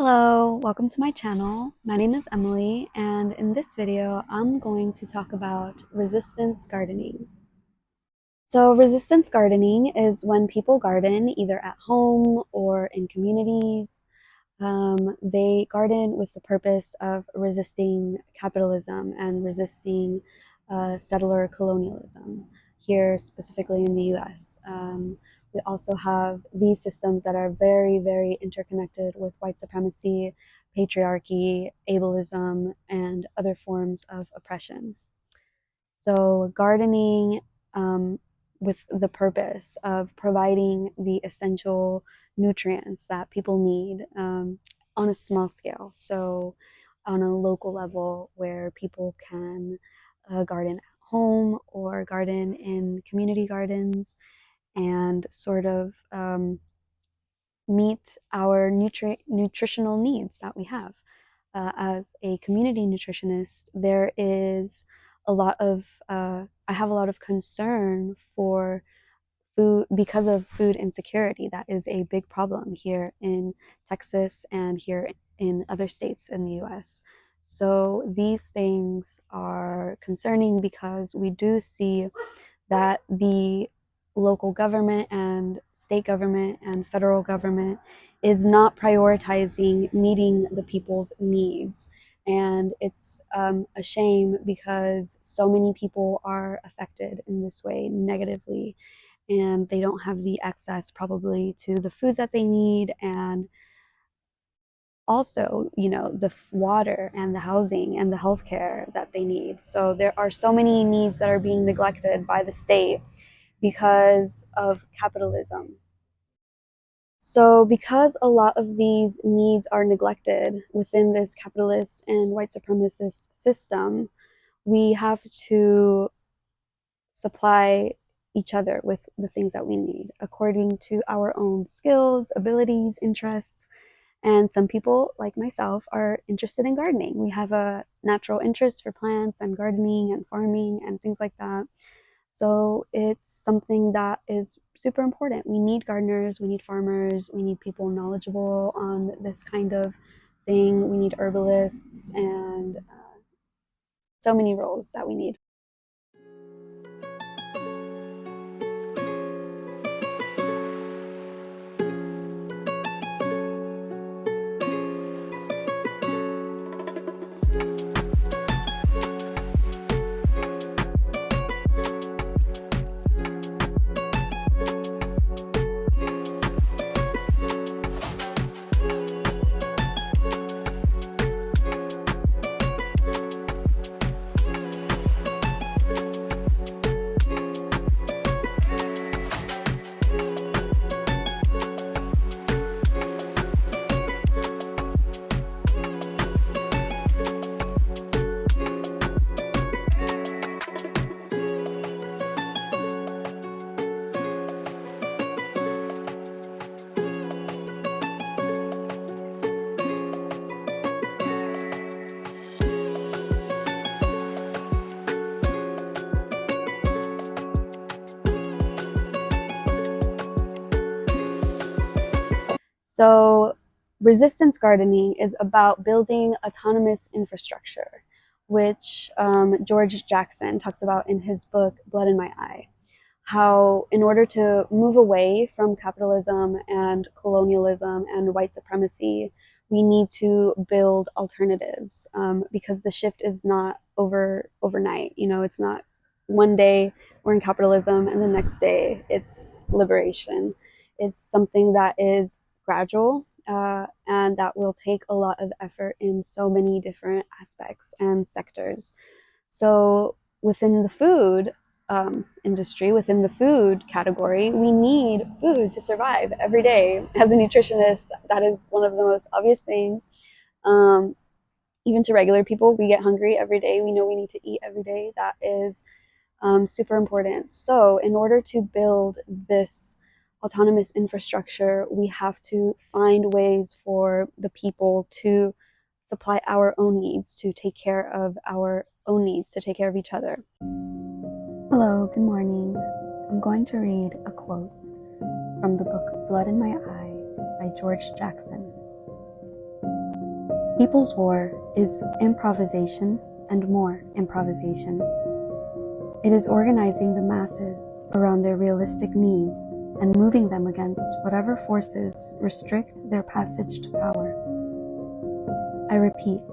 Hello, welcome to my channel. My name is Emily, and in this video, I'm going to talk about resistance gardening. So resistance gardening is when people garden either at home or in communities. They garden with the purpose of resisting capitalism and resisting settler colonialism here, specifically in the US. We also have these systems that are very, very interconnected with white supremacy, patriarchy, ableism, and other forms of oppression. So gardening with the purpose of providing the essential nutrients that people need on a small scale. So on a local level where people can garden at home or garden in community gardens and sort of meet our nutritional needs that we have. As a community nutritionist, there is a lot of I have a lot of concern for food because of food insecurity. That is a big problem here in Texas and here in other states in the US. So these things are concerning because we do see that the local government and state government and federal government is not prioritizing meeting the people's needs. And it's a shame because so many people are affected in this way negatively, and they don't have the access probably to the foods that they need, and also, the water and the housing and the healthcare that they need. So there are so many needs that are being neglected by the state because of capitalism. So because a lot of these needs are neglected within this capitalist and white supremacist system, we have to supply each other with the things that we need according to our own skills, abilities, interests. And some people, like myself, are interested in gardening. We have a natural interest for plants and gardening and farming and things like that. So it's something that is super important. We need gardeners, we need farmers, we need people knowledgeable on this kind of thing. We need herbalists and so many roles that we need. So resistance gardening is about building autonomous infrastructure, which George Jackson talks about in his book, Blood in My Eye. How in order to move away from capitalism and colonialism and white supremacy, we need to build alternatives because the shift is not overnight. It's not one day we're in capitalism and the next day it's liberation. It's something that is gradual and that will take a lot of effort in so many different aspects and sectors. So within the food industry, within the food category, we need food to survive every day. As a nutritionist, that is one of the most obvious things. Um, Even to regular people, we get hungry every day. We know we need to eat every day. That is super important. So in order to build this autonomous infrastructure, we have to find ways for the people to supply our own needs, to take care of our own needs, to take care of each other. Hello, good morning. I'm going to read a quote from the book Blood in My Eye by George Jackson. People's War is improvisation and more improvisation. It is organizing the masses around their realistic needs and moving them against whatever forces restrict their passage to power. I repeat,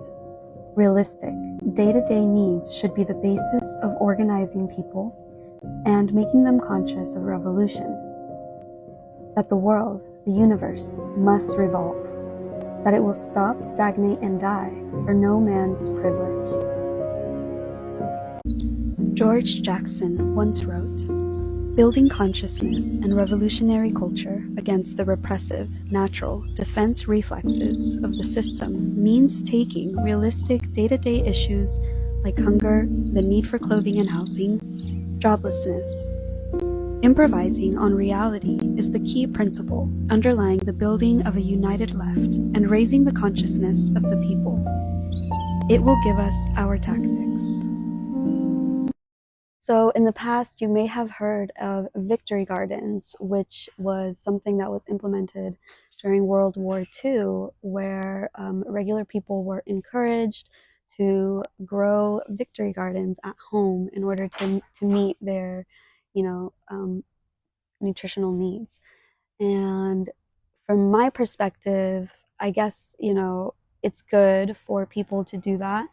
realistic, day-to-day needs should be the basis of organizing people and making them conscious of revolution. That the world, the universe, must revolve. That it will stop, stagnate, and die for no man's privilege. George Jackson once wrote, "Building consciousness and revolutionary culture against the repressive, natural defense reflexes of the system means taking realistic day-to-day issues like hunger, the need for clothing and housing, joblessness. Improvising on reality is the key principle underlying the building of a united left and raising the consciousness of the people. It will give us our tactics." So in the past, you may have heard of victory gardens, which was something that was implemented during World War II, where regular people were encouraged to grow victory gardens at home in order to meet their, nutritional needs. And from my perspective, I guess, it's good for people to do that.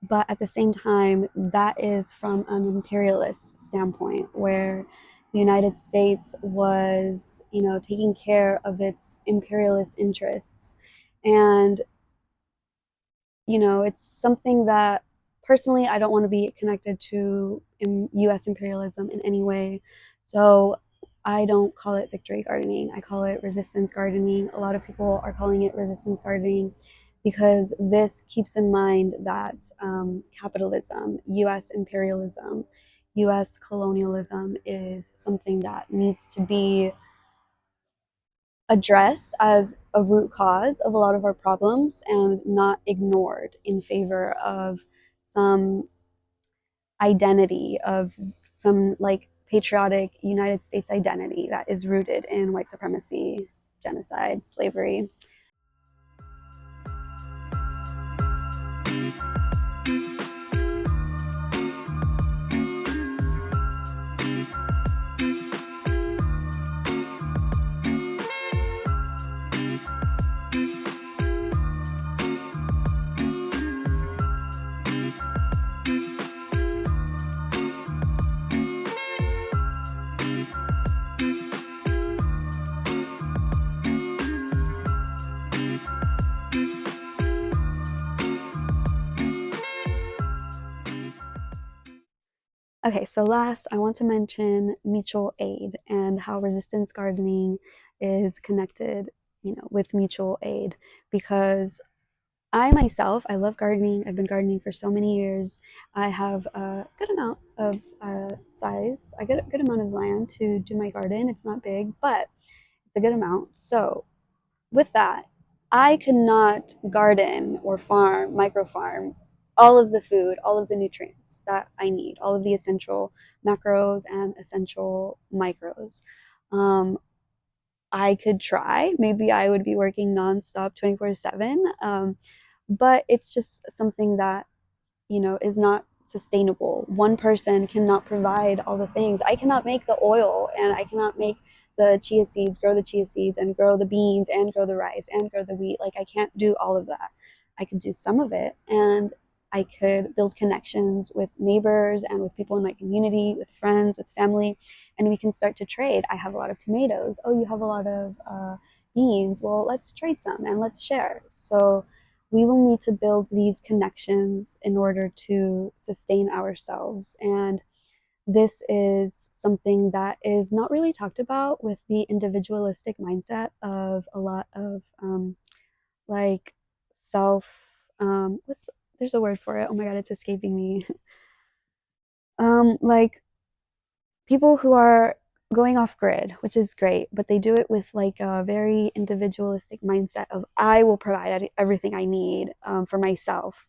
But at the same time, that is from an imperialist standpoint, where the United States was, taking care of its imperialist interests. And, it's something that personally I don't want to be connected to US imperialism in any way. So I don't call it victory gardening. I call it resistance gardening. A lot of people are calling it resistance gardening because this keeps in mind that capitalism, US imperialism, US colonialism is something that needs to be addressed as a root cause of a lot of our problems and not ignored in favor of some identity of some like patriotic United States identity that is rooted in white supremacy, genocide, slavery. Okay, so last I want to mention mutual aid and how resistance gardening is connected, with mutual aid, because I myself, I love gardening. I've been gardening for so many years. I have a good amount of size. I get a good amount of land to do my garden. It's not big, but it's a good amount. So with that, I cannot garden or farm, micro farm, all of the food, all of the nutrients that I need, all of the essential macros and essential micros. Um, I could try. Maybe I would be working nonstop 24/7. But it's just something that is not sustainable. One person cannot provide all the things. I cannot make the oil, and I cannot make the chia seeds, grow the chia seeds, and grow the beans, and grow the rice, and grow the wheat. Like, I can't do all of that. I could do some of it, and I could build connections with neighbors and with people in my community, with friends, with family, and we can start to trade. I have a lot of tomatoes. Oh, you have a lot of beans. Well, let's trade some and let's share. So we will need to build these connections in order to sustain ourselves. And this is something that is not really talked about with the individualistic mindset of a lot of like self, there's a word for it. Oh my God, it's escaping me. Like people who are going off grid, which is great, but they do it with like a very individualistic mindset of I will provide everything I need for myself.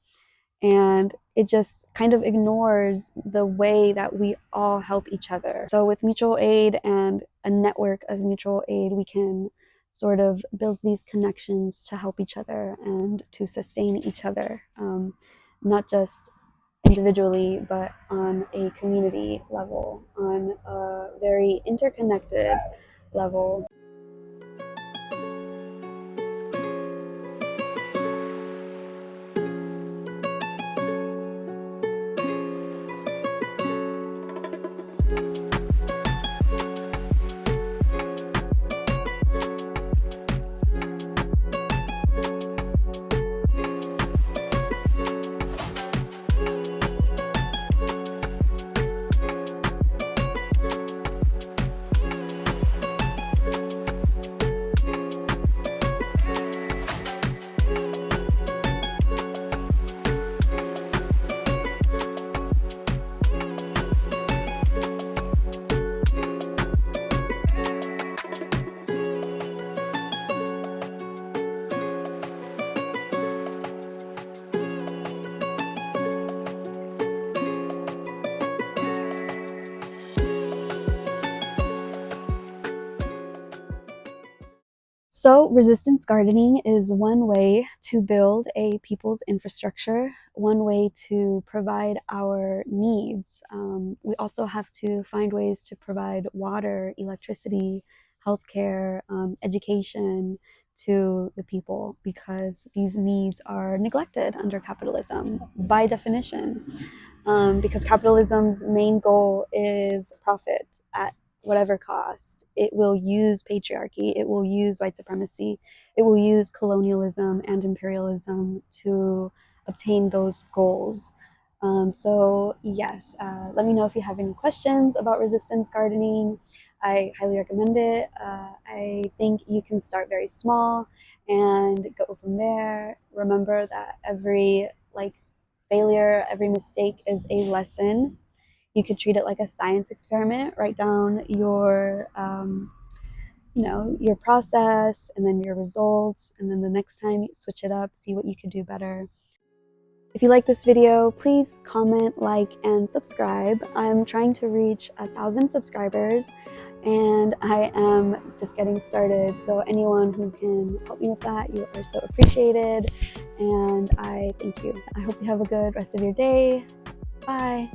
And it just kind of ignores the way that we all help each other. So with mutual aid and a network of mutual aid, we can sort of build these connections to help each other and to sustain each other, not just individually, but on a community level, on a very interconnected level. So resistance gardening is one way to build a people's infrastructure, one way to provide our needs. We also have to find ways to provide water, electricity, healthcare, education to the people, because these needs are neglected under capitalism by definition. Because capitalism's main goal is profit at whatever cost. It will use patriarchy, it will use white supremacy, it will use colonialism and imperialism to obtain those goals. So yes, let me know if you have any questions about resistance gardening. I highly recommend it. I think you can start very small and go from there. Remember that every failure, every mistake is a lesson. You could treat it like a science experiment. Write down your process and then your results, and then the next time you switch it up, see what you could do better. If you like this video, please comment, like, and subscribe. I'm trying to reach 1,000 subscribers, and I am just getting started. So anyone who can help me with that, you are so appreciated, and I thank you. I hope you have a good rest of your day. Bye.